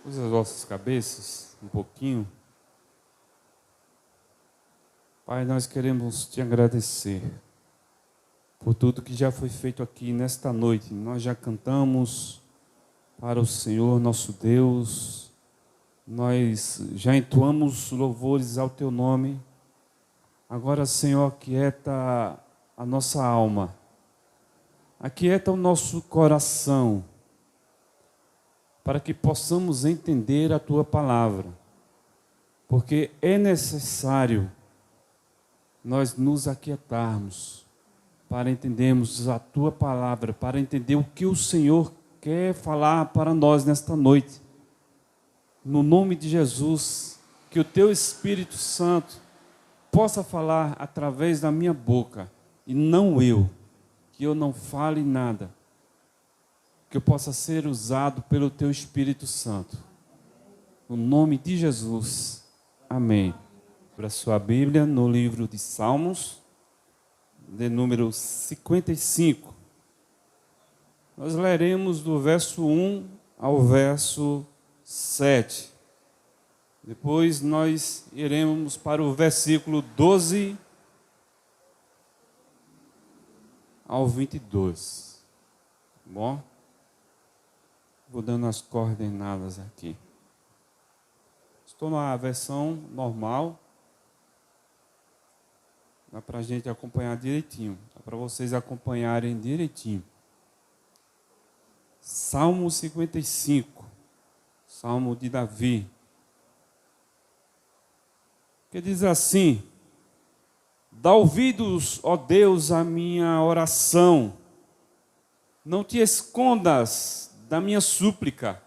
Usa as vossas cabeças um pouquinho. Pai, nós queremos te agradecer por tudo que já foi feito aqui nesta noite. Nós já cantamos para o Senhor nosso Deus, nós já entoamos louvores ao teu nome. Agora, Senhor, aquieta a nossa alma, aquieta o nosso coração, para que possamos entender a tua palavra, porque é necessário nós nos aquietarmos para entendermos a tua palavra, para entender o que o Senhor quer falar para nós nesta noite. No nome de Jesus, que o teu Espírito Santo possa falar através da minha boca, e não eu, que eu não fale nada, que eu possa ser usado pelo teu Espírito Santo. No nome de Jesus. Amém. Para sua Bíblia, no livro de Salmos, de número 55. Nós leremos do verso 1 ao verso 7. Depois nós iremos para o versículo 12 ao 22. Bom? Vou dando as coordenadas aqui. Estou na versão normal. Dá para a gente acompanhar direitinho. Dá para vocês acompanharem direitinho. Salmo 55. Salmo de Davi. Que diz assim: dá ouvidos, ó Deus, à minha oração. Não te escondas da minha súplica.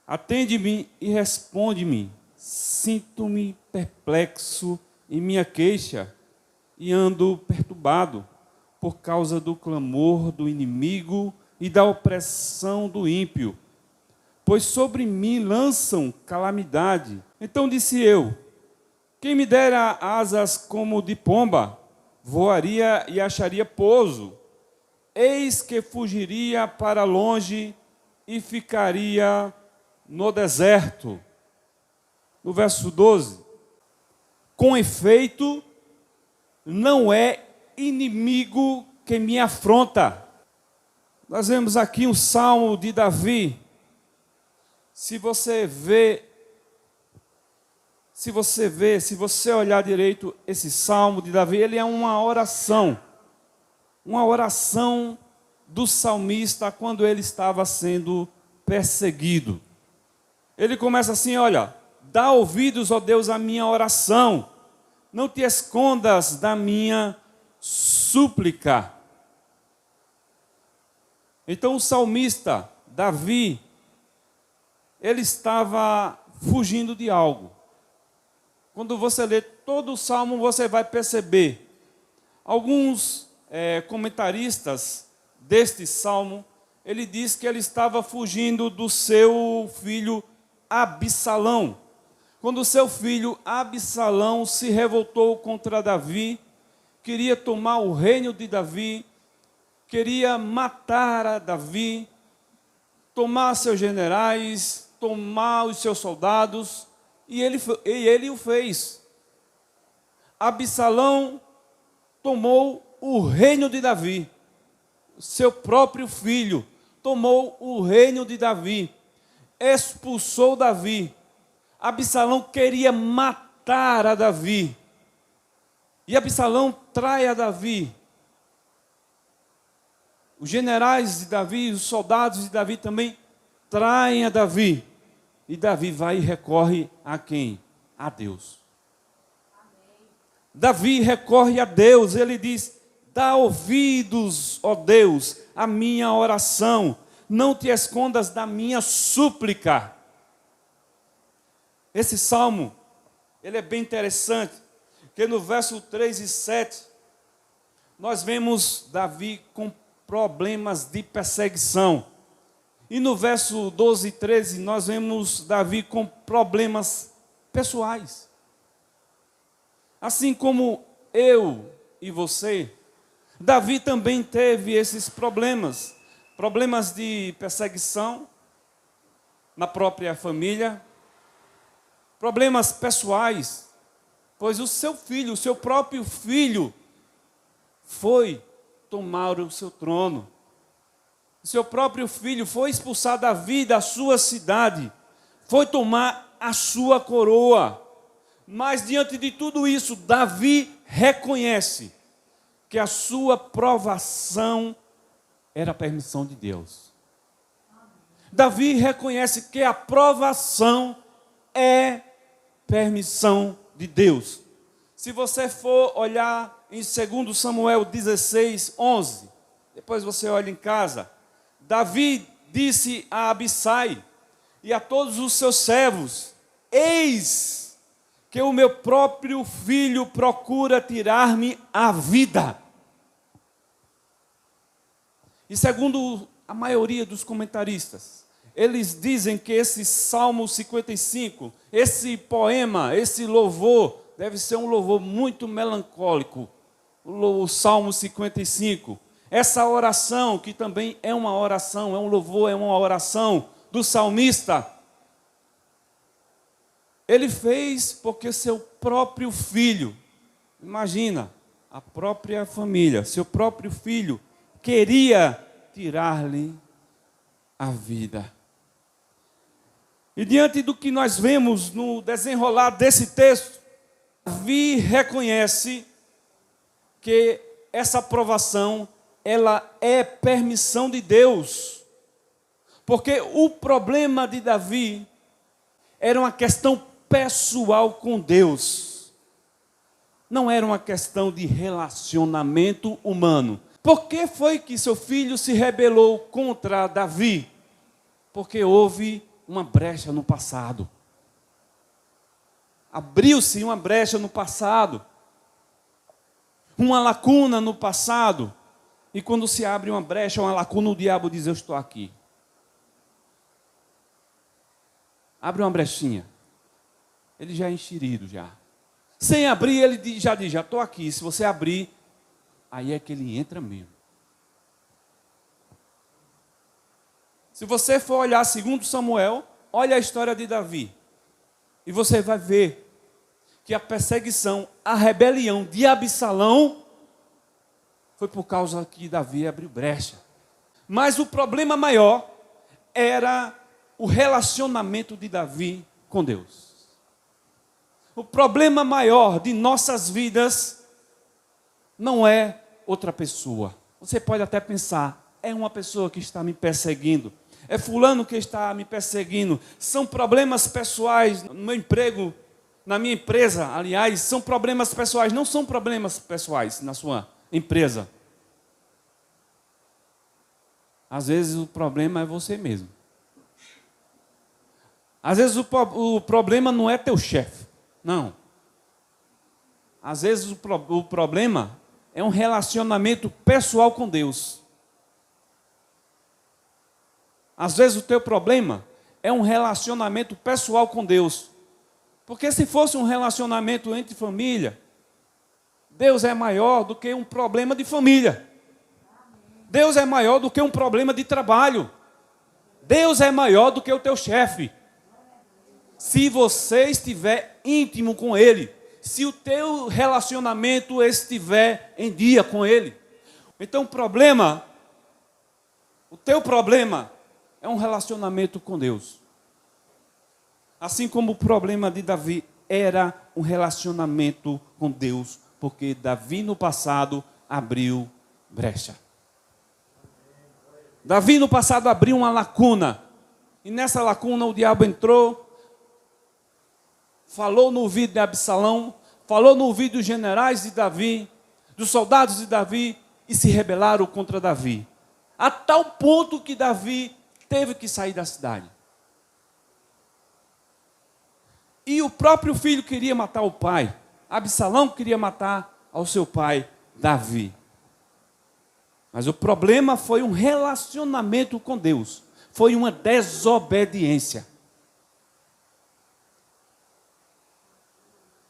Atende-me e responde-me. Sinto-me perplexo em minha queixa e ando perturbado por causa do clamor do inimigo e da opressão do ímpio, pois sobre mim lançam calamidade. Então disse eu: quem me dera asas como de pomba, voaria e acharia pouso. Eis que fugiria para longe e ficaria no deserto. No verso 12: com efeito, não é inimigo que me afronta. Nós vemos aqui um salmo de Davi. Se você olhar direito esse salmo de Davi, ele é uma oração do salmista quando ele estava sendo perseguido. Ele começa assim, olha: dá ouvidos, ó Deus, à minha oração, não te escondas da minha súplica. Então o salmista, Davi, ele estava fugindo de algo. Quando você lê todo o salmo, você vai perceber. Alguns comentaristas deste salmo, ele diz que ele estava fugindo do seu filho Absalão. Quando o seu filho Absalão se revoltou contra Davi, queria tomar o reino de Davi, queria matar a Davi, tomar seus generais, tomar os seus soldados, e ele o fez. Absalão tomou o reino de Davi. Seu próprio filho tomou o reino de Davi, expulsou Davi. Absalão queria matar a Davi. E Absalão trai a Davi. Os generais de Davi, os soldados de Davi também traem a Davi. E Davi vai e recorre a quem? A Deus. Amém. Davi recorre a Deus, ele diz: dá ouvidos, ó Deus, à minha oração, não te escondas da minha súplica. Esse salmo, ele é bem interessante, porque no verso 3 e 7, nós vemos Davi com problemas de perseguição. E no verso 12 e 13, nós vemos Davi com problemas pessoais. Assim como eu e você, Davi também teve esses problemas de perseguição, na própria família, problemas pessoais, pois o seu próprio filho, foi tomar o seu trono. O seu próprio filho foi expulsar Davi da sua cidade, foi tomar a sua coroa. Mas diante de tudo isso, Davi reconhece que a sua provação era a permissão de Deus. Davi reconhece que a provação é permissão de Deus. Se você for olhar em 2 Samuel 16, 11, depois você olha em casa, Davi disse a Abissai e a todos os seus servos: eis que o meu próprio filho procura tirar-me a vida. E segundo a maioria dos comentaristas, eles dizem que esse Salmo 55, esse poema, esse louvor, deve ser um louvor muito melancólico. O Salmo 55. Essa oração, que também é uma oração, é um louvor, é uma oração do salmista, ele fez porque seu próprio filho, imagina, a própria família, seu próprio filho, queria tirar-lhe a vida. E diante do que nós vemos no desenrolar desse texto, Davi reconhece que essa provação, ela é permissão de Deus. Porque o problema de Davi era uma questão pessoal com Deus. Não era uma questão de relacionamento humano. Por que foi que seu filho se rebelou contra Davi? Porque houve uma brecha no passado. Abriu-se uma brecha no passado. Uma lacuna no passado. E quando se abre uma brecha, uma lacuna, o diabo diz: eu estou aqui. Abre uma brechinha. Ele já é enxerido já. Sem abrir, ele já diz: já estou aqui. Se você abrir, aí é que ele entra mesmo. Se você for olhar 2 Samuel, olha a história de Davi. E você vai ver que a perseguição, a rebelião de Absalão foi por causa que Davi abriu brecha. Mas o problema maior era o relacionamento de Davi com Deus. O problema maior de nossas vidas não é outra pessoa. Você pode até pensar: é uma pessoa que está me perseguindo, é fulano que está me perseguindo, são problemas pessoais no meu emprego, na minha empresa, aliás, são problemas pessoais. Não são problemas pessoais na sua empresa. Às vezes o problema é você mesmo. Às vezes o problema não é teu chefe, não. Às vezes o problema é um relacionamento pessoal com Deus. Às vezes o teu problema é um relacionamento pessoal com Deus. Porque se fosse um relacionamento entre família, Deus é maior do que um problema de família. Deus é maior do que um problema de trabalho. Deus é maior do que o teu chefe. Se você estiver íntimo com Ele, se o teu relacionamento estiver em dia com Ele. Então o teu problema é um relacionamento com Deus. Assim como o problema de Davi era um relacionamento com Deus, porque Davi no passado abriu brecha. Davi no passado abriu uma lacuna, e nessa lacuna o diabo entrou, falou no ouvido de Absalão, falou no ouvido dos generais de Davi, dos soldados de Davi, e se rebelaram contra Davi. A tal ponto que Davi teve que sair da cidade. E o próprio filho queria matar o pai. Absalão queria matar ao seu pai, Davi. Mas o problema foi um relacionamento com Deus. Foi uma desobediência.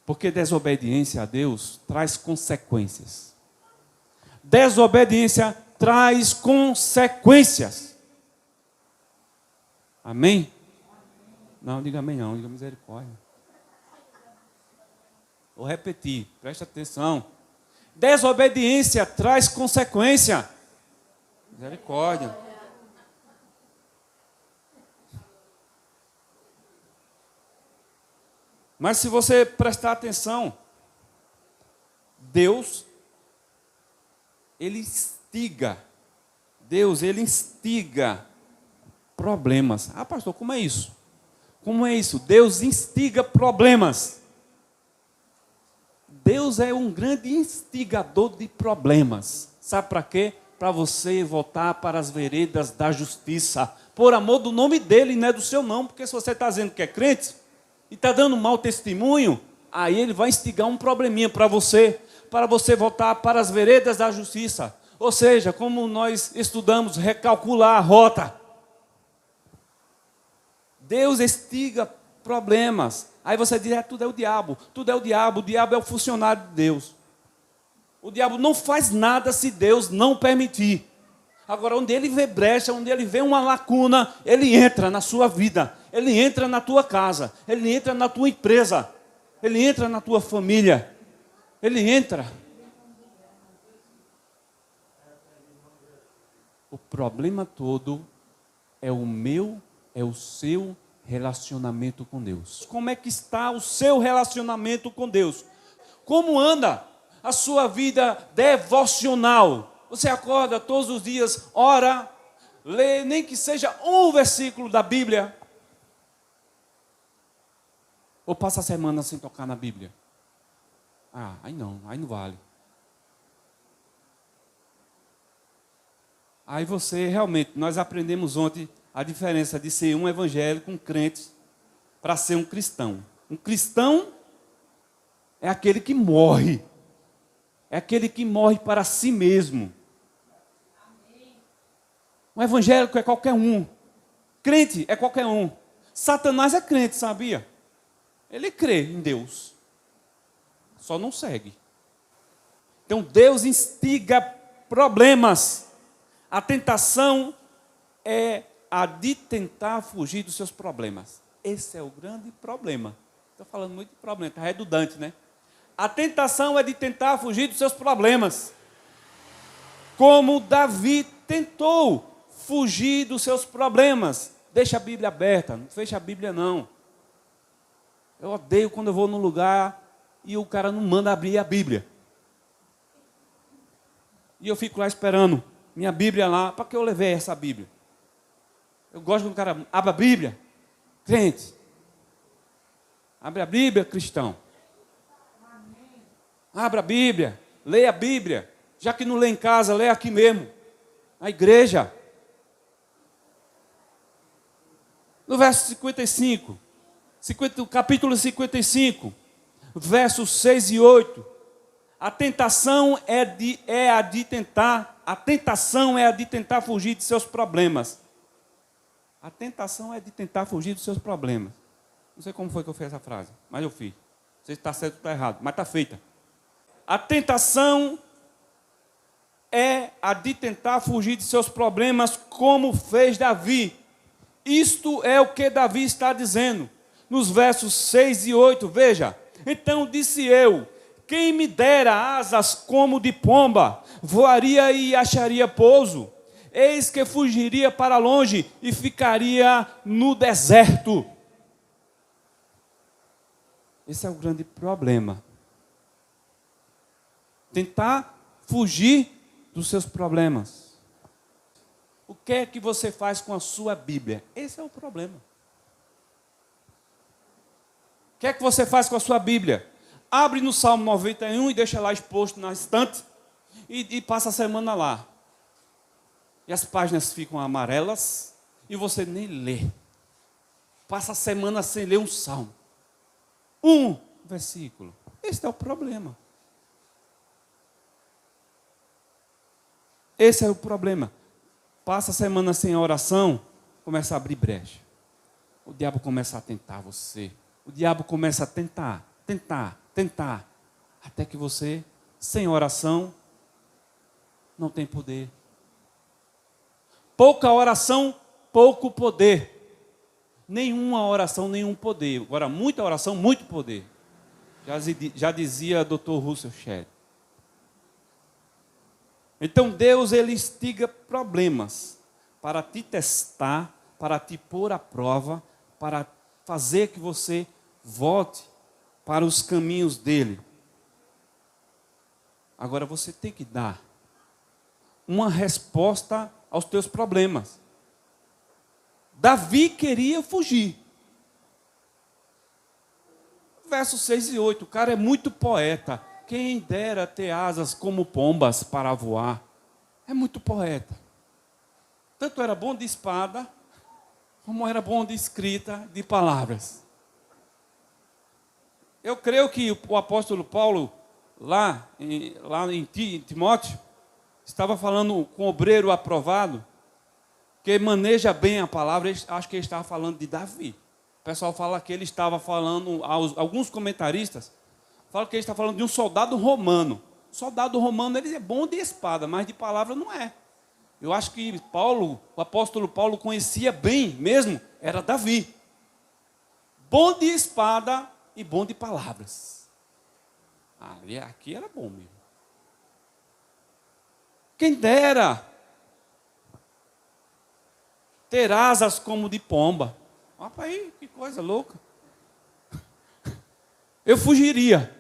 Porque desobediência a Deus traz consequências. Desobediência traz consequências. Amém? Não, diga amém não, diga misericórdia. Vou repetir, presta atenção. Desobediência traz consequência. Misericórdia. Mas se você prestar atenção, Deus, Ele instiga. Deus, Ele instiga problemas. Ah, pastor, como é isso? Como é isso? Deus instiga problemas. Deus é um grande instigador de problemas. Sabe para quê? Para você voltar para as veredas da justiça. Por amor do nome dele, não é do seu não. Porque se você está dizendo que é crente e está dando mau testemunho, aí ele vai instigar um probleminha para você voltar para as veredas da justiça. Ou seja, como nós estudamos, recalcular a rota. Deus instiga problemas. Aí você diz, tudo é o diabo, o diabo é o funcionário de Deus. O diabo não faz nada se Deus não permitir. Agora, onde ele vê brecha, onde ele vê uma lacuna, ele entra na sua vida, ele entra na tua casa, ele entra na tua empresa, ele entra na tua família, ele entra. O problema todo é o seu relacionamento com Deus. Como é que está o seu relacionamento com Deus? Como anda a sua vida devocional? Você acorda todos os dias, ora, lê, nem que seja um versículo da Bíblia. Ou passa a semana sem tocar na Bíblia? Aí não vale. Aí você realmente, nós aprendemos ontem a diferença de ser um evangélico, um crente, para ser um cristão. Um cristão é aquele que morre. É aquele que morre para si mesmo. Um evangélico é qualquer um. Crente é qualquer um. Satanás é crente, sabia? Ele crê em Deus. Só não segue. Então Deus instiga problemas. A tentação é a de tentar fugir dos seus problemas. Esse é o grande problema. Estou falando muito de problema, está redundante, né? A tentação é de tentar fugir dos seus problemas. Como Davi tentou fugir dos seus problemas. Deixa a Bíblia aberta, não fecha a Bíblia não. Eu odeio quando eu vou num lugar e o cara não manda abrir a Bíblia. E eu fico lá esperando minha Bíblia lá. Para que eu levei essa Bíblia? Eu gosto quando o cara abre a Bíblia. Crente. Abre a Bíblia, cristão. Abra a Bíblia, leia a Bíblia. Já que não lê em casa, lê aqui mesmo. Na igreja. No verso 55. Capítulo 55. Versos 6 e 8. A tentação é a de tentar fugir de seus problemas. A tentação é de tentar fugir dos seus problemas. Não sei como foi que eu fiz essa frase, mas eu fiz. Não sei se está certo ou está errado, mas está feita. A tentação é a de tentar fugir de seus problemas, como fez Davi. Isto é o que Davi está dizendo. Nos versos 6 e 8, veja. Então disse eu, quem me dera asas como de pomba, voaria e acharia pouso. Eis que fugiria para longe e ficaria no deserto. Esse é o grande problema. Tentar fugir dos seus problemas. O que é que você faz com a sua Bíblia? Esse é o problema. O que é que você faz com a sua Bíblia? Abre no Salmo 91 e deixa lá exposto na estante e passa a semana lá. E as páginas ficam amarelas e você nem lê. Passa a semana sem ler um salmo. Um versículo. Esse é o problema. Esse é o problema. Passa a semana sem oração, começa a abrir brecha. O diabo começa a tentar você. O diabo começa a tentar. Até que você, sem oração, não tem poder. Pouca oração, pouco poder. Nenhuma oração, nenhum poder. Agora, muita oração, muito poder. Já dizia Dr. Russell Shedd. Então Deus, ele instiga problemas para te testar, para te pôr à prova, para fazer que você volte para os caminhos dele. Agora você tem que dar uma resposta aos teus problemas. Davi queria fugir. Versos 6 e 8, o cara é muito poeta. Quem dera ter asas como pombas para voar. É muito poeta. Tanto era bom de espada, como era bom de escrita, de palavras. Eu creio que o apóstolo Paulo, lá em Timóteo, estava falando com o obreiro aprovado, que maneja bem a palavra. Acho que ele estava falando de Davi. O pessoal fala que ele estava falando, alguns comentaristas, fala que ele está falando de um soldado romano. O soldado romano, ele é bom de espada, mas de palavra não é. Eu acho que Paulo, o apóstolo Paulo, conhecia bem mesmo, era Davi. Bom de espada e bom de palavras. Aqui era bom mesmo. Quem dera ter asas como de pomba. Olha aí, que coisa louca. Eu fugiria.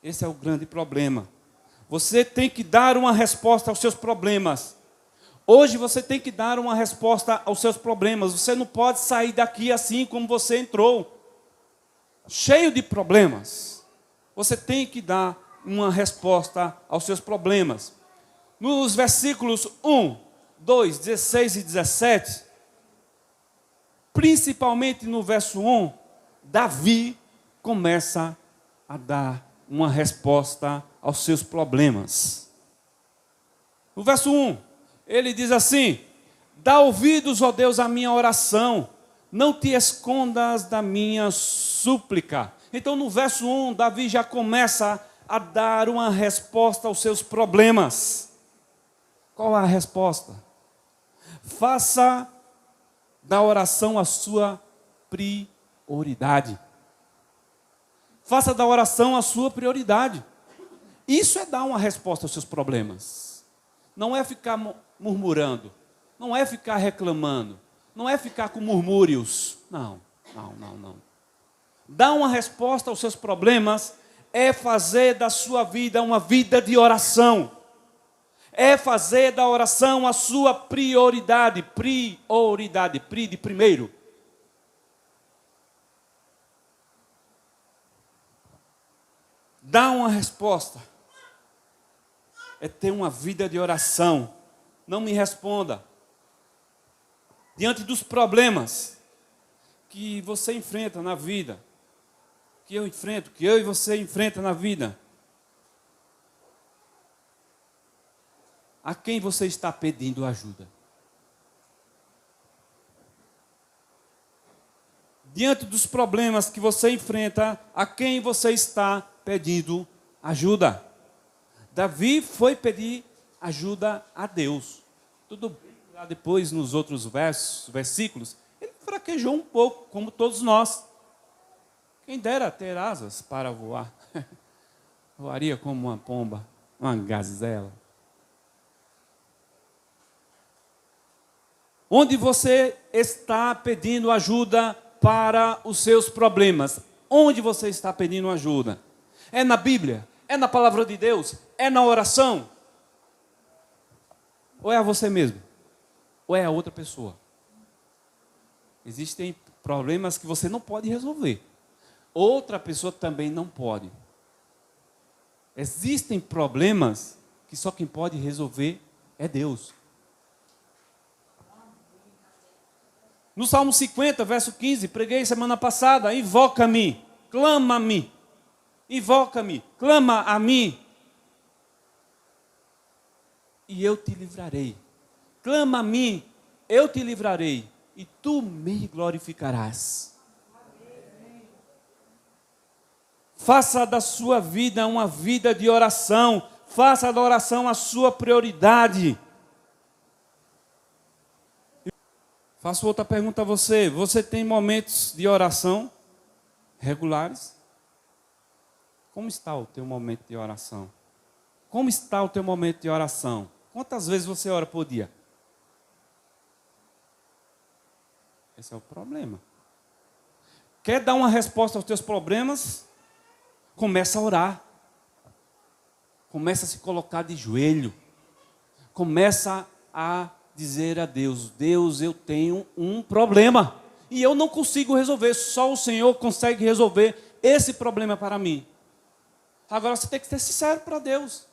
Esse é o grande problema. Você tem que dar uma resposta aos seus problemas. Hoje você tem que dar uma resposta aos seus problemas. Você não pode sair daqui assim como você entrou, cheio de problemas. Você tem que dar uma resposta aos seus problemas. Nos versículos 1, 2, 16 e 17, principalmente no verso 1, Davi começa a dar uma resposta aos seus problemas. No verso 1, ele diz assim: dá ouvidos, ó Deus, à minha oração, não te escondas da minha súplica. Então, no verso 1, Davi já começa a dar uma resposta aos seus problemas. Qual é a resposta? Faça da oração a sua prioridade. Faça da oração a sua prioridade. Isso é dar uma resposta aos seus problemas. Não é ficar murmurando. Não é ficar reclamando. Não é ficar com murmúrios. Não. Dar uma resposta aos seus problemas é fazer da sua vida uma vida de oração. É fazer da oração a sua prioridade. Prioridade, de primeiro. Dar uma resposta é ter uma vida de oração. Não me responda. Diante dos problemas que você enfrenta na vida, que eu enfrento, que eu e você enfrenta na vida, a quem você está pedindo ajuda? Diante dos problemas que você enfrenta, a quem você está pedindo ajuda? Davi foi pedir ajuda a Deus. Tudo bem, lá depois nos outros versículos, ele fraquejou um pouco, como todos nós. Quem dera ter asas para voar. Voaria como uma pomba, uma gazela. Onde você está pedindo ajuda para os seus problemas? Onde você está pedindo ajuda? É na Bíblia? É na palavra de Deus? É na oração? Ou é a você mesmo? Ou é a outra pessoa? Existem problemas que você não pode resolver. Outra pessoa também não pode. Existem problemas que só quem pode resolver é Deus. No Salmo 50, verso 15, preguei semana passada: invoca-me, clama-me, invoca-me, clama a mim, e eu te livrarei. Clama a mim, eu te livrarei, e tu me glorificarás. Faça da sua vida uma vida de oração, faça da oração a sua prioridade. Faço outra pergunta a você. Você tem momentos de oração regulares? Como está o teu momento de oração? Como está o teu momento de oração? Quantas vezes você ora por dia? Esse é o problema. Quer dar uma resposta aos teus problemas? Começa a orar. Começa a se colocar de joelho. Começa a dizer a Deus: Deus, eu tenho um problema e eu não consigo resolver. Só o Senhor consegue resolver esse problema para mim. Agora você tem que ser sincero para Deus.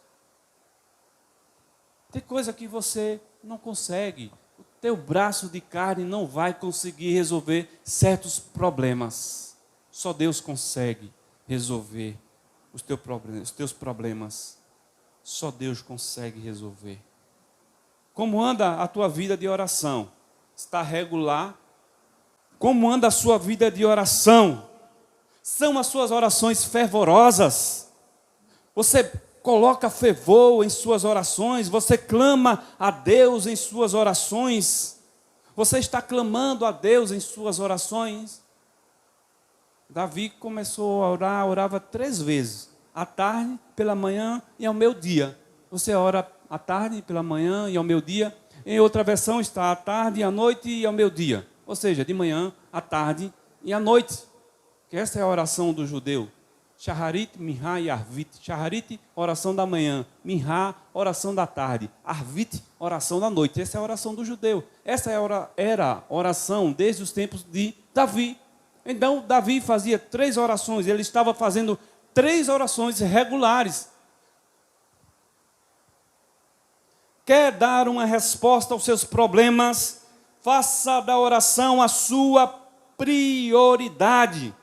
Tem coisa que você não consegue. O teu braço de carne não vai conseguir resolver certos problemas. Só Deus consegue resolver os teus problemas. Só Deus consegue resolver. Como anda a tua vida de oração? Está regular? Como anda a sua vida de oração? São as suas orações fervorosas? Você coloca fervor em suas orações? Você clama a Deus em suas orações? Você está clamando a Deus em suas orações? Davi começou a orar, orava 3 vezes. À tarde, pela manhã e ao meio-dia. Você ora à tarde, pela manhã e ao meio-dia. Em outra versão está à tarde, à noite e ao meio-dia. Ou seja, de manhã, à tarde e à noite. Que essa é a oração do judeu. Shaharit, Minha e Arvit. Shaharit, oração da manhã. Minha, oração da tarde. Arvit, oração da noite. Essa é a oração do judeu. Essa era a oração desde os tempos de Davi. Então, Davi fazia 3 orações. Ele estava fazendo 3 orações regulares. Quer dar uma resposta aos seus problemas? Faça da oração a sua prioridade.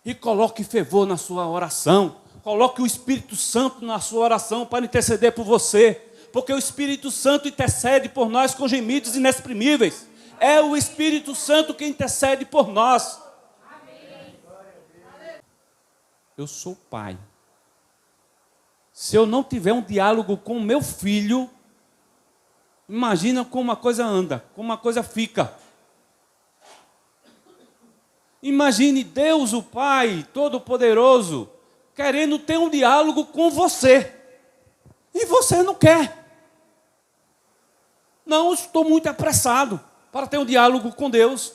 E coloque fervor na sua oração. Coloque o Espírito Santo na sua oração para interceder por você. Porque o Espírito Santo intercede por nós com gemidos inexprimíveis. É o Espírito Santo que intercede por nós. Eu sou pai. Se eu não tiver um diálogo com o meu filho, imagina como uma coisa anda, como uma coisa fica. Imagine Deus, o Pai Todo-Poderoso, querendo ter um diálogo com você. E você não quer. Não, estou muito apressado para ter um diálogo com Deus.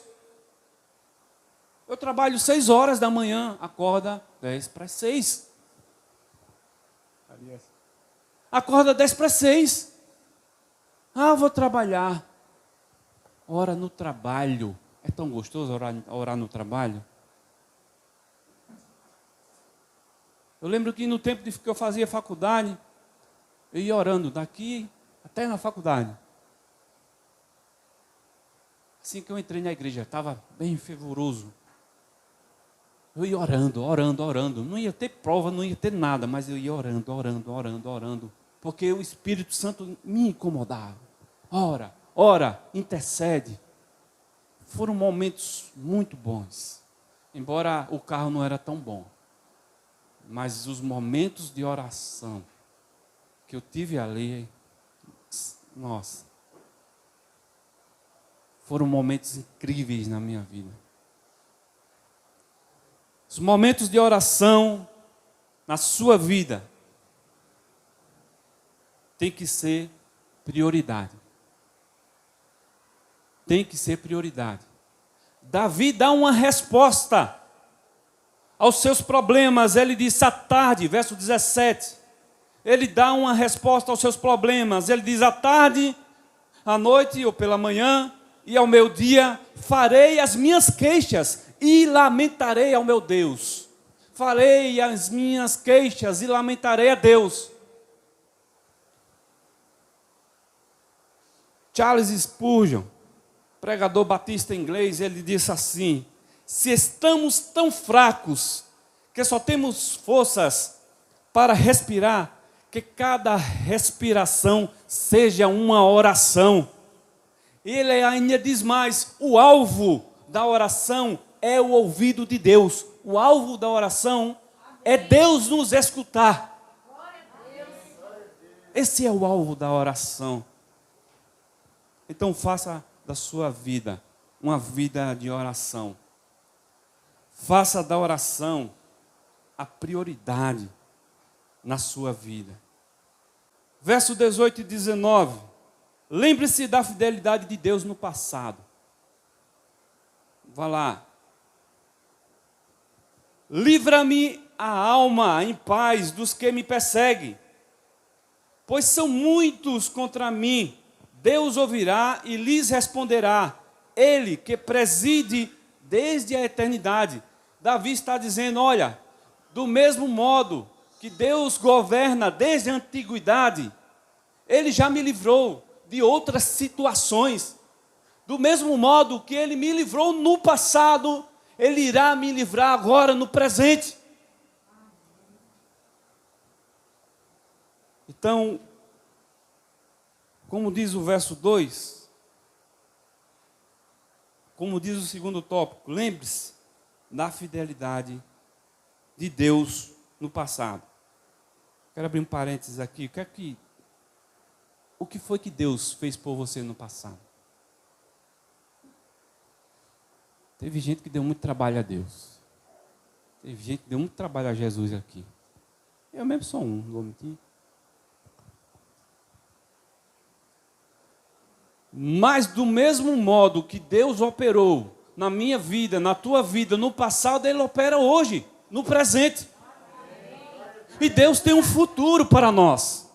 Eu trabalho 6 horas da manhã, acorda 10 para as 6. Acorda 10 para as 6. Vou trabalhar. Ora no trabalho. É tão gostoso orar no trabalho. Eu lembro que no tempo que eu fazia faculdade, eu ia orando daqui até na faculdade. Assim que eu entrei na igreja, estava bem fervoroso. Eu ia orando. Não ia ter prova, não ia ter nada, mas eu ia orando. Porque o Espírito Santo me incomodava. Ora, intercede. Foram momentos muito bons. Embora o carro não era tão bom. Mas os momentos de oração que eu tive ali, nossa, foram momentos incríveis na minha vida. Os momentos de oração na sua vida tem que ser prioridade. Tem que ser prioridade. Davi dá uma resposta aos seus problemas. Ele disse à tarde, verso 17. Ele dá uma resposta aos seus problemas. Ele diz: à tarde, à noite ou pela manhã e ao meio-dia farei as minhas queixas e lamentarei ao meu Deus. Farei as minhas queixas e lamentarei a Deus. Charles Spurgeon, pregador batista inglês, ele disse assim: se estamos tão fracos que só temos forças para respirar, que cada respiração seja uma oração. Ele ainda diz mais: o alvo da oração é o ouvido de Deus. O alvo da oração é Deus nos escutar. Esse é o alvo da oração. Então faça da sua vida uma vida de oração. Faça da oração a prioridade na sua vida. Verso 18 e 19. Lembre-se da fidelidade de Deus no passado. Vá lá. Livra-me a alma em paz dos que me perseguem, pois são muitos contra mim. Deus ouvirá e lhes responderá. Ele que preside desde a eternidade. Davi está dizendo, olha, do mesmo modo que Deus governa desde a antiguidade, Ele já me livrou de outras situações. Do mesmo modo que Ele me livrou no passado, Ele irá me livrar agora no presente. Então, como diz o verso 2, como diz o segundo tópico, lembre-se da fidelidade de Deus no passado. Quero abrir um parênteses aqui. O que foi que Deus fez por você no passado? Teve gente que deu muito trabalho a Deus. Teve gente que deu muito trabalho a Jesus aqui. Eu mesmo sou um, não vou mentir. Mas do mesmo modo que Deus operou na minha vida, na tua vida, no passado, Ele opera hoje, no presente. E Deus tem um futuro para nós.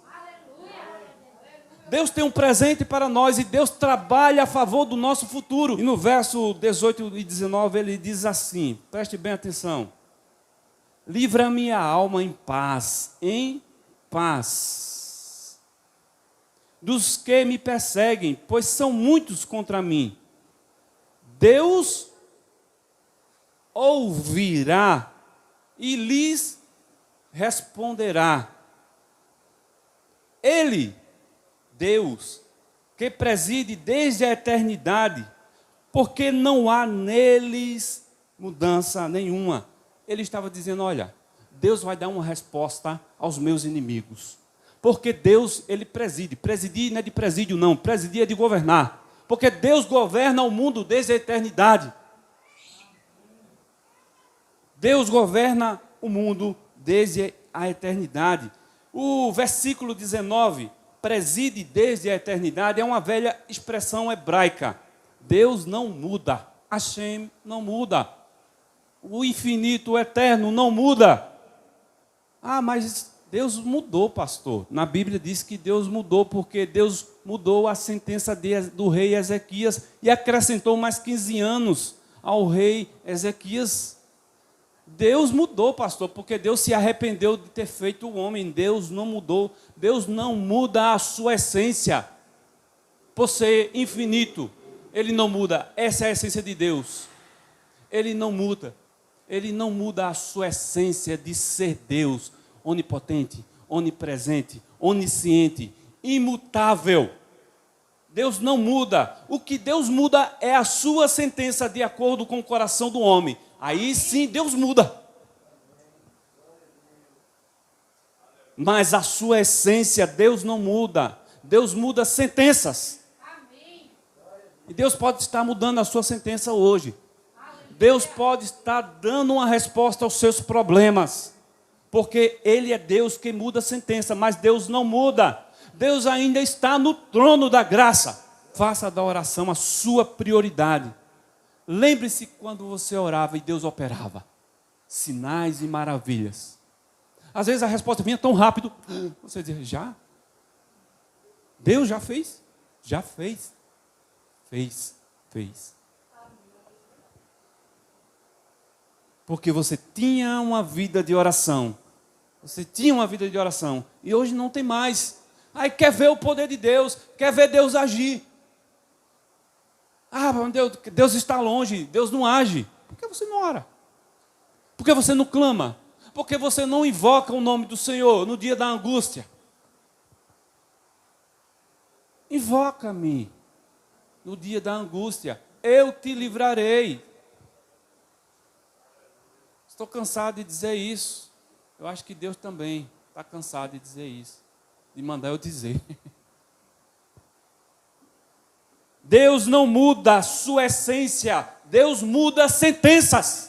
Deus tem um presente para nós e Deus trabalha a favor do nosso futuro. E no verso 18 e 19 ele diz assim, preste bem atenção. Livra-me a alma em paz, dos que me perseguem, pois são muitos contra mim. Deus ouvirá e lhes responderá. Ele, Deus, que preside desde a eternidade, porque não há neles mudança nenhuma. Ele estava dizendo, olha, Deus vai dar uma resposta aos meus inimigos. Porque Deus, Ele preside. Presidir não é de presídio, não. Presidir é de governar. Porque Deus governa o mundo desde a eternidade. Deus governa o mundo desde a eternidade. O versículo 19, preside desde a eternidade, é uma velha expressão hebraica. Deus não muda. Hashem não muda. O infinito, o eterno não muda. Ah, mas Deus mudou, pastor. Na Bíblia diz que Deus mudou, porque Deus mudou a sentença do rei Ezequias e acrescentou mais 15 anos ao rei Ezequias. Deus mudou, pastor, porque Deus se arrependeu de ter feito o homem. Deus não mudou. Deus não muda a sua essência. Por ser infinito, Ele não muda. Essa é a essência de Deus. Ele não muda. Ele não muda a sua essência de ser Deus. Onipotente, onipresente, onisciente, imutável. Deus não muda. O que Deus muda é a sua sentença de acordo com o coração do homem. Aí sim Deus muda. Mas a sua essência, Deus não muda. Deus muda sentenças. E Deus pode estar mudando a sua sentença hoje. Deus pode estar dando uma resposta aos seus problemas. Porque Ele é Deus que muda a sentença, mas Deus não muda. Deus ainda está no trono da graça. Faça da oração a sua prioridade. Lembre-se quando você orava e Deus operava. Sinais e maravilhas. Às vezes a resposta vinha tão rápido. Você dizia, já? Deus já fez? Já fez. Fez. Porque você tinha uma vida de oração. Você tinha uma vida de oração. E hoje não tem mais. Aí quer ver o poder de Deus. Quer ver Deus agir. Ah, Deus está longe. Deus não age. Por que você não ora? Por que você não clama? Por que você não invoca o nome do Senhor no dia da angústia? Invoca-me no dia da angústia. Eu te livrarei. Estou cansado de dizer isso. Eu acho que Deus também está cansado de dizer isso. De mandar eu dizer. Deus não muda a sua essência, Deus muda sentenças.